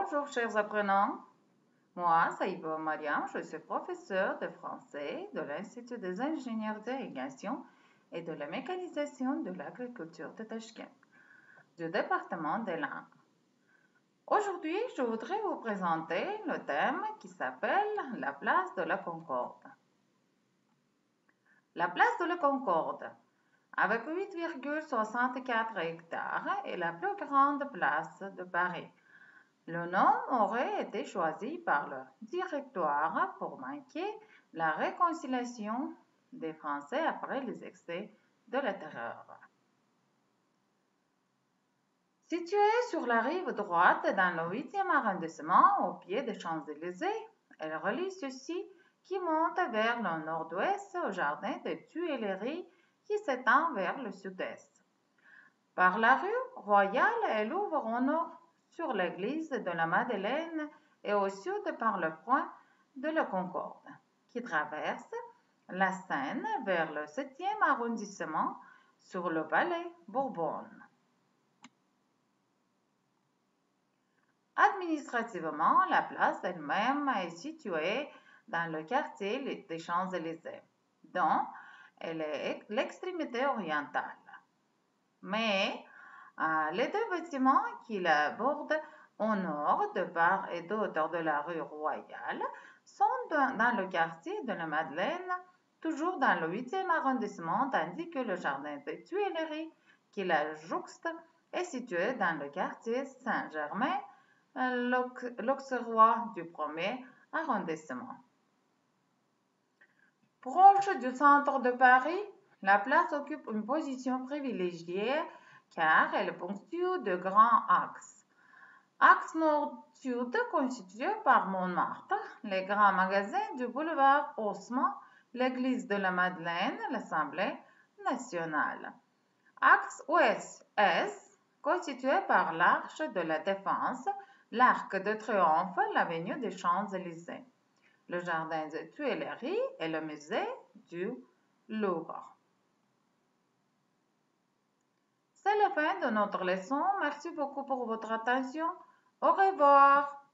Bonjour chers apprenants, moi c'est Ivo Mariam, je suis professeur de français de l'Institut des ingénieurs d'irrigation et de la mécanisation de l'agriculture de Tachkent, du département des langues. Aujourd'hui, je voudrais vous présenter le thème qui s'appelle la place de la Concorde. La place de la Concorde, avec 8,64 hectares, est la plus grande place de Paris. Le nom aurait été choisi par le Directoire pour marquer la réconciliation des Français après les excès de la Terreur. Située sur la rive droite dans le 8e arrondissement, au pied des Champs-Élysées, elle relie ceux-ci qui montent vers le nord-ouest au jardin des Tuileries qui s'étend vers le sud-est. Par la rue Royale, elle ouvre au nord sur l'église de la Madeleine et au sud par le point de la Concorde, qui traverse la Seine vers le 7e arrondissement sur le palais Bourbon. Administrativement, la place elle-même est située dans le quartier des Champs-Élysées, dont elle est l'extrémité orientale. Mais les deux bâtiments qui la bordent au nord, de part et d'autre de la rue Royale, sont dans le quartier de la Madeleine, toujours dans le 8e arrondissement, tandis que le jardin des Tuileries, qui la jouxte, est situé dans le quartier Saint-Germain, l'Auxerrois du 1er arrondissement. Proche du centre de Paris, la place occupe une position privilégiée car elle ponctue de grands axes. Axe nord-sud constitué par Montmartre, les grands magasins du boulevard Haussmann, l'église de la Madeleine, l'Assemblée nationale. Axe ouest-est constitué par l'Arche de la Défense, l'Arc de Triomphe, l'avenue des Champs-Élysées, le jardin des Tuileries et le musée du Louvre. C'est la fin de notre leçon. Merci beaucoup pour votre attention. Au revoir.